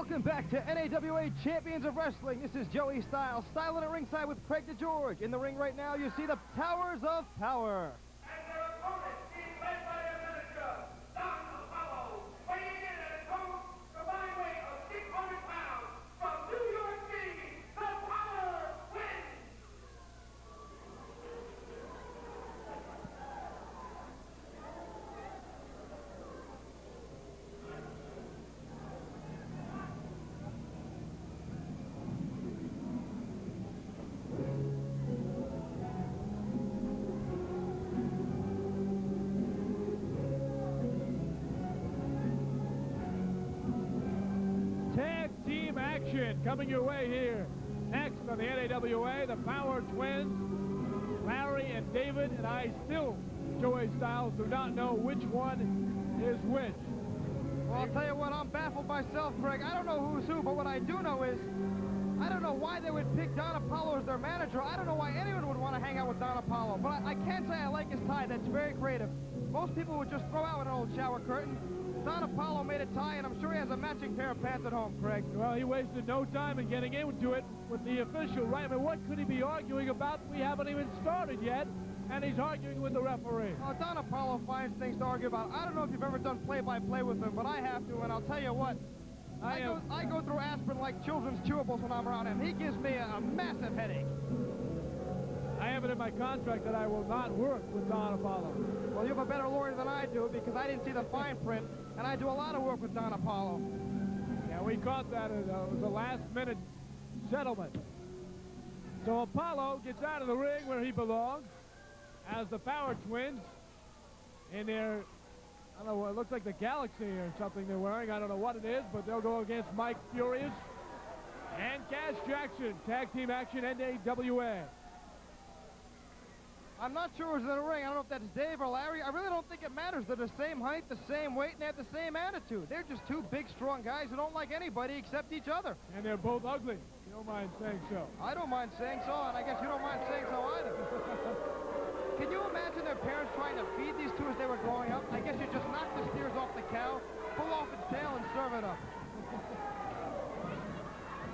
Welcome back to NAWA Champions of Wrestling. This is Joey Styles, styling at ringside with Craig DeGeorge. In the ring right now, you see the Towers of Power. And their opponent is led by their manager, Don Apollo, weighing in at a total combined weight of 600 pounds from New York City. The Power wins. Tag team action coming your way here. Next on the NAWA, the Power Twins, Larry and David, and I still, Joey Styles, do not know which one is which. Well, I'll tell you what, I'm baffled myself, Craig. I don't know who's who, but what I do know is, I don't know why they would pick Don Apollo as their manager. I don't know why anyone would want to hang out with Don Apollo, but I can't say I like his tie. That's very creative. Most people would just throw out an old shower curtain. Don Apollo made a tie, and I'm sure he has a matching pair of pants at home, Craig. Well, he wasted no time in getting into it with the official, right? I mean, what could he be arguing about? We haven't even started yet, and he's arguing with the referee. Oh, Don Apollo finds things to argue about. I don't know if you've ever done play-by-play with him, but I have to, and I'll tell you what. I go through aspirin like children's chewables when I'm around him. He gives me a massive headache. I have it in my contract that I will not work with Don Apollo. Well, you have a better lawyer than I do because I didn't see the fine print, and I do a lot of work with Don Apollo. Yeah, we caught that. It was a last-minute settlement. So Apollo gets out of the ring where he belongs as the Power Twins in their, I don't know, it looks like the Galaxy or something they're wearing. I don't know what it is, but they'll go against Mike Furious and Cash Jackson. Tag team action, NAWA. I'm not sure who's in the ring. I don't know if that's Dave or Larry. I really don't think it matters. They're the same height, the same weight, and they have the same attitude. They're just two big, strong guys who don't like anybody except each other. And they're both ugly. You don't mind saying so. I don't mind saying so, and I guess you don't mind saying so either. Can you imagine their parents trying to feed these two as they were growing up? I guess you just knock the steers off the cow, pull off its tail, and serve it up.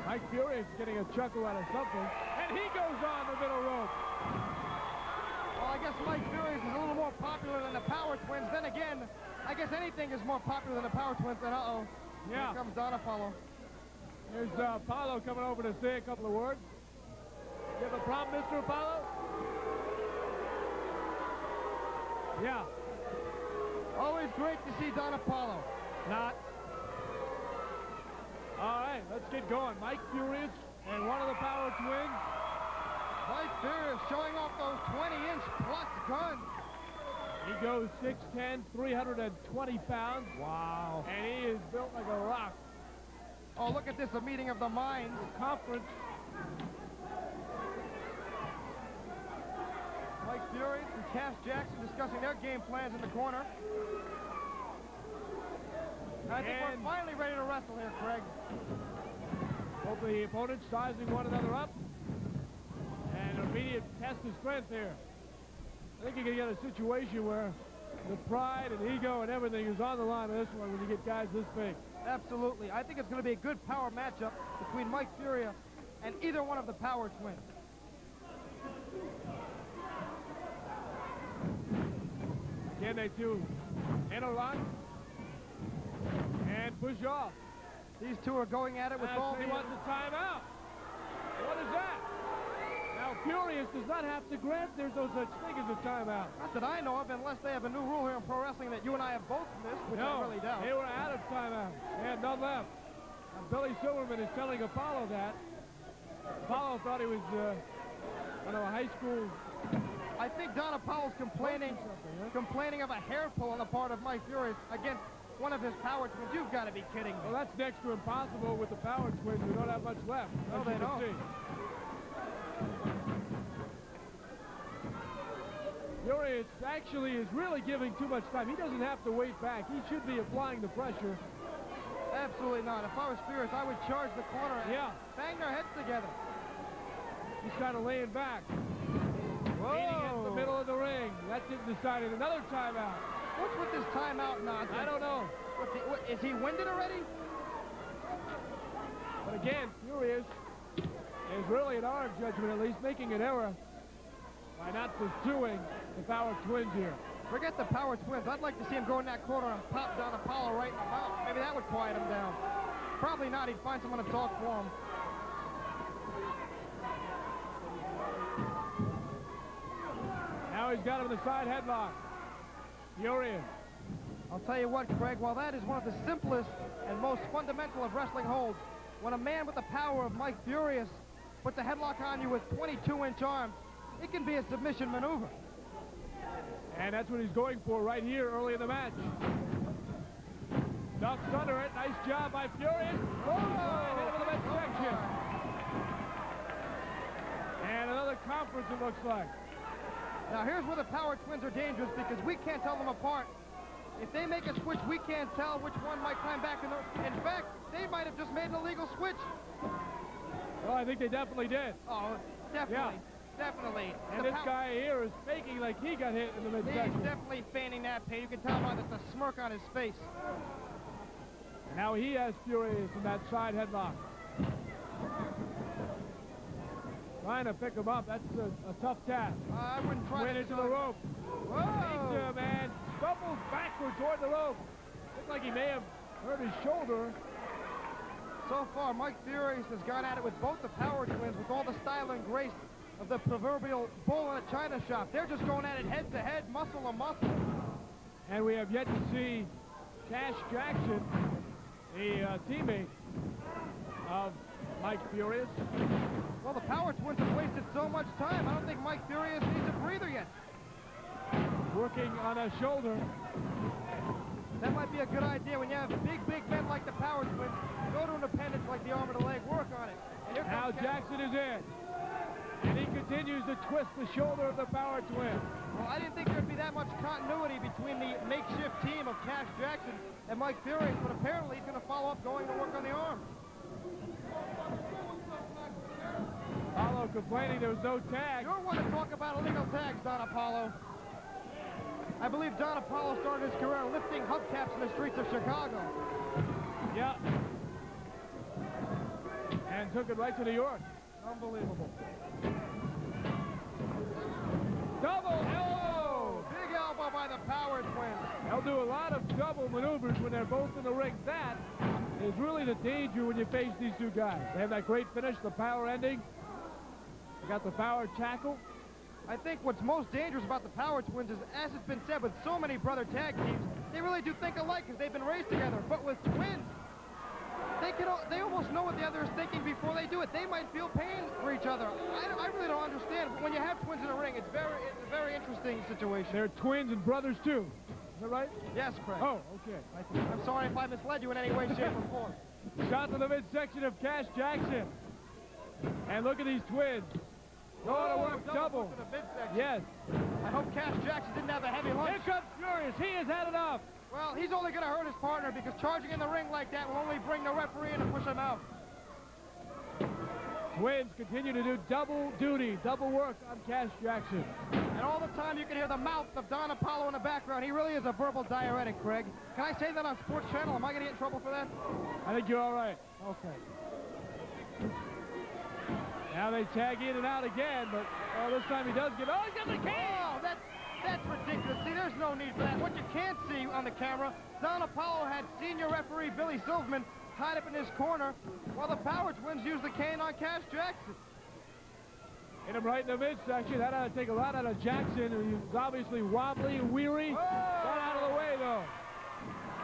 Mike Furious getting a chuckle out of something, and he goes on the middle rope. Well, I guess Mike Furious is a little more popular than the Power Twins. Then again, I guess anything is more popular than the Power Twins. Then, uh-oh. Yeah. Here comes Don Apollo. Here's Apollo coming over to say a couple of words. You have a problem, Mr. Apollo? Yeah. Always great to see Don Apollo. Not. All right, let's get going. Mike Furious and one of the Power Twins. Mike Furious showing off those 20-inch plus guns. He goes 6'10", 320 pounds. Wow. And he is built like a rock. Oh, look at this, a meeting of the minds. Conference. Mike Furious and Cash Jackson discussing their game plans in the corner. I think we're finally ready to wrestle here, Craig. Both the opponents sizing one another up. And an immediate test of strength here. I think you can get a situation where the pride and ego and everything is on the line of this one when you get guys this big. Absolutely. I think it's going to be a good power matchup between Mike Furious and either one of the Power Twins. Again, they two interlock and push off. These two are going at it with all the... He wants a timeout. What is that? Now, Furious does not have to grant there's no such thing as a timeout. Not that I know of, unless they have a new rule here in pro wrestling that you and I have both missed, which I really doubt. They were out of timeout. They had none left. And Billy Silverman is telling Apollo that. Apollo thought he was, I don't know, a high school... I think Don Apollo's complaining of a hair pull on the part of Mike Furious against one of his Power Twins. You've got to be kidding me. Well, that's next to impossible with the Power Twins. We don't have much left. No, they don't. See. Furious actually is really giving too much time. He doesn't have to wait back. He should be applying the pressure. Absolutely not. If I was Furious, I would charge the corner and bang their heads together. He's kind of laying back. Whoa. Meeting in the middle of the ring. That didn't decide it. Another timeout. What's with this timeout nonsense? I don't know. Is he winded already? again, Furious is really, in our judgment at least, making an error by not pursuing the Power Twins here. Forget the Power Twins. I'd like to see him go in that corner and pop Don Apollo right in the mouth. Maybe that would quiet him down. Probably not. He'd find someone to talk for him. Now he's got him in the side headlock. Furious. I'll tell you what, Craig, while that is one of the simplest and most fundamental of wrestling holds, when a man with the power of Mike Furious puts a headlock on you with 22-inch arms, it can be a submission maneuver. And that's what he's going for right here early in the match. Ducks under it. Nice job by Furious. Oh, hit him in the midsection. And another conference, it looks like. Now here's where the Power Twins are dangerous because we can't tell them apart. If they make a switch, we can't tell which one might climb back in the... In fact, they might have just made an illegal switch. Well, I think they definitely did. Oh, definitely. Yeah. Definitely. And this guy here is faking like he got hit in the midsection. He's definitely feigning that pain. You can tell by the smirk on his face. And now he has Furious in that side headlock. Trying to pick him up, that's a tough task. I wouldn't try Went to into the rope. Whoa! Man, stumbles backward toward the rope. Looked like he may have hurt his shoulder. So far, Mike Furious has gone at it with both the Power Twins with all the style and grace of the proverbial bull in a china shop. They're just going at it head to head, muscle to muscle. And we have yet to see Cash Jackson, the teammate of Mike Furious. Well, the Power Twins have wasted so much time. I don't think Mike Furious needs a breather yet. Working on a shoulder. That might be a good idea when you have big men like the Power Twins. Go to independents like the arm of the leg, work on it. And here now Jackson is in. And he continues to twist the shoulder of the Power Twin. Well, I didn't think there'd be that much continuity between the makeshift team of Cash Jackson and Mike Furious, but apparently he's going to follow up going to work on the arm. Apollo complaining there was no tag. You're one to talk about illegal tags, Don Apollo. I believe Don Apollo started his career lifting hubcaps in the streets of Chicago. Yeah. And took it right to New York. Unbelievable. Double elbow! Big elbow by the Power Twins. They'll do a lot of double maneuvers when they're both in the ring. That is really the danger when you face these two guys. They have that great finish, the power ending. They got the power tackle. I think what's most dangerous about the Power Twins is, as it's been said with so many brother tag teams, they really do think alike because they've been raised together. But with twins, they almost know what the other is thinking before they do it. They might feel pain for each other. I really don't understand. But when you have twins in a ring, it's a very interesting situation. They're twins and brothers too. Is that right? Yes, Craig. Oh, okay. I'm sorry if I misled you in any way, shape, or form. Shot to the midsection of Cash Jackson. And look at these twins. Going to work double. To the midsection. Yes. I hope Cash Jackson didn't have a heavy lunch. Here comes Furious. He has had enough. Well, he's only going to hurt his partner because charging in the ring like that will only bring the referee in and push him out. Twins continue to do double duty, double work on Cash Jackson. And all the time you can hear the mouth of Don Apollo in the background. He really is a verbal diuretic, Craig. Can I say that on Sports Channel? Am I going to get in trouble for that? I think you're all right. Okay. Now they tag in and out again, but this time he does get... Oh, he's got the can! Oh, that's ridiculous. See, there's no need for that. What you can't see on the camera, Don Apollo had senior referee Billy Silverman tied up in his corner while the Power Twins used the cane on Cash Jackson. Hit him right in the midsection. That ought to take a lot out of Jackson, who was obviously wobbly and weary. Got out of the way, though.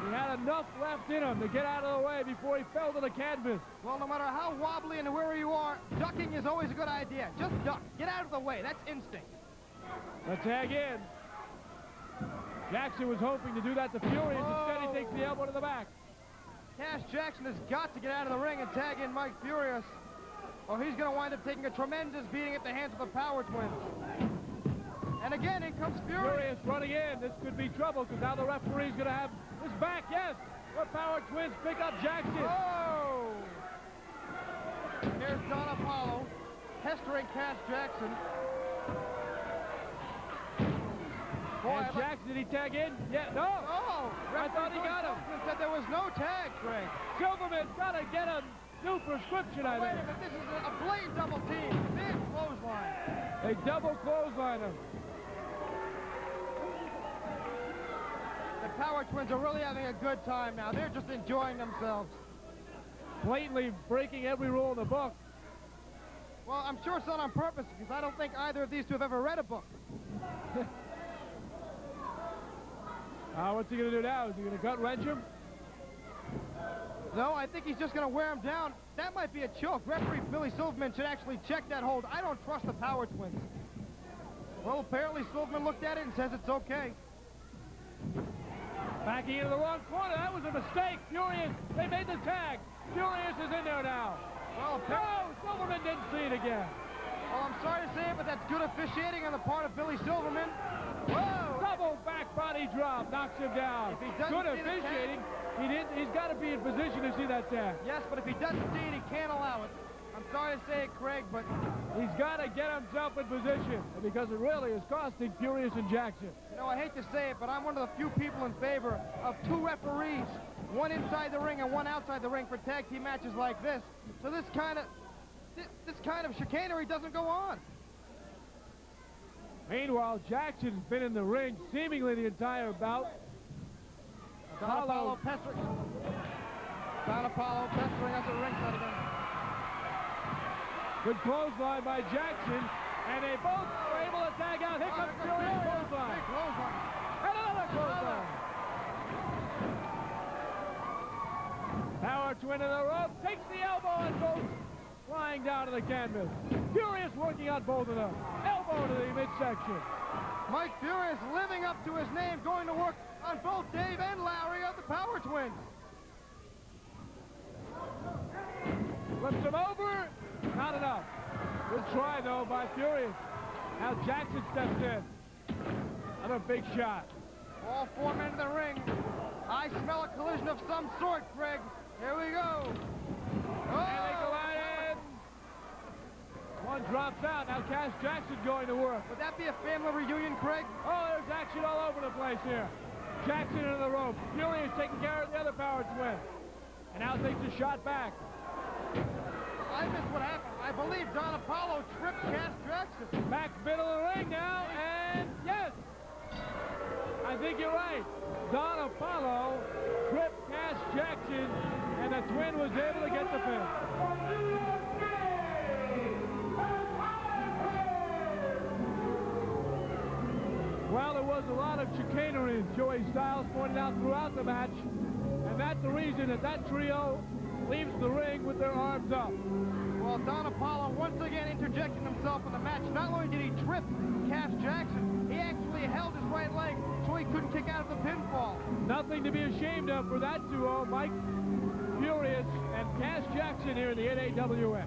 He had enough left in him to get out of the way before he fell to the canvas. Well, no matter how wobbly and weary you are, ducking is always a good idea. Just duck. Get out of the way. That's instinct. The tag in. Jackson was hoping to do that to Furious. Instead, he takes the elbow to the back. Cash Jackson has got to get out of the ring and tag in Mike Furious, or he's going to wind up taking a tremendous beating at the hands of the Power Twins. And again, in comes Furious. Furious running in. This could be trouble because now the referee's going to have his back. Yes, the Power Twins pick up Jackson. Oh! Here's Don Apollo pestering Cash Jackson. Boy, and Jackson, did he tag in? Yeah, no. Oh! I thought he got him. Said there was no tag, Craig. Silverman's got to get him new prescription, I Wait a think. minute, this is a blatant double team. Big clothesline. They double clothesline him. The Power Twins are really having a good time now. They're just enjoying themselves. Blatantly breaking every rule in the book. Well, I'm sure it's not on purpose because I don't think either of these two have ever read a book. What's he going to do now? Is he going to gut wrench him? No, I think he's just going to wear him down. That might be a choke. Referee Billy Silverman should actually check that hold. I don't trust the Power Twins. Well, apparently Silverman looked at it and says it's okay. Backing into the wrong corner. That was a mistake. Furious. They made the tag. Furious is in there now. Well, No, Silverman didn't see it again. well, I'm sorry to say it, but that's good officiating on the part of Billy Silverman. Whoa! Double back body drop knocks him down. If he doesn't Good see the tag- officiating. He's got to be in position to see that tag. Yes, but if he doesn't see it, he can't allow it. I'm sorry to say it, Craig, but He's got to get himself in position because it really is costing Furious and Jackson. you know, I hate to say it, but I'm one of the few people in favor of two referees, one inside the ring and one outside the ring for tag team matches like this. So this kind of chicanery doesn't go on. Meanwhile, Jackson's been in the ring seemingly the entire bout. Don Apollo pestering us at ringside again. Good clothesline by Jackson, and they both were able to tag out. Here comes Furious clothesline. Big clothesline. And another clothesline. Power twin in the rope, takes the elbow and goes flying down to the canvas. Furious working on both of them. Elbow to the midsection. Mike Furious living up to his name, going to work on both Dave and Larry of the Power Twins. Flips him over. Not enough. Good try, though, by Furious. Now Jackson steps in. Another big shot. All four men in the ring. I smell a collision of some sort, Craig. Here we go. And they collide in. One drops out. Now Cash Jackson going to work. Would that be a family reunion, Craig? Oh, there's action all over the place here. Jackson into the rope. Furious taking care of the other Power twin. And now takes a shot back. I missed what happened. I believe Don Apollo tripped Cash Jackson. Back middle of the ring now, and yes! I think you're right. Don Apollo tripped Cash Jackson, and the twin was able to get the pin. Well, there was a lot of chicanery, as Joey Styles pointed out throughout the match, and that's the reason that trio leaves the ring with their arms up. Well, Don Apollo once again interjecting himself in the match. Not only did he trip Cash Jackson, he actually held his right leg so he couldn't kick out of the pinfall. Nothing to be ashamed of for that duo, Mike Furious and Cash Jackson here in the NAWA.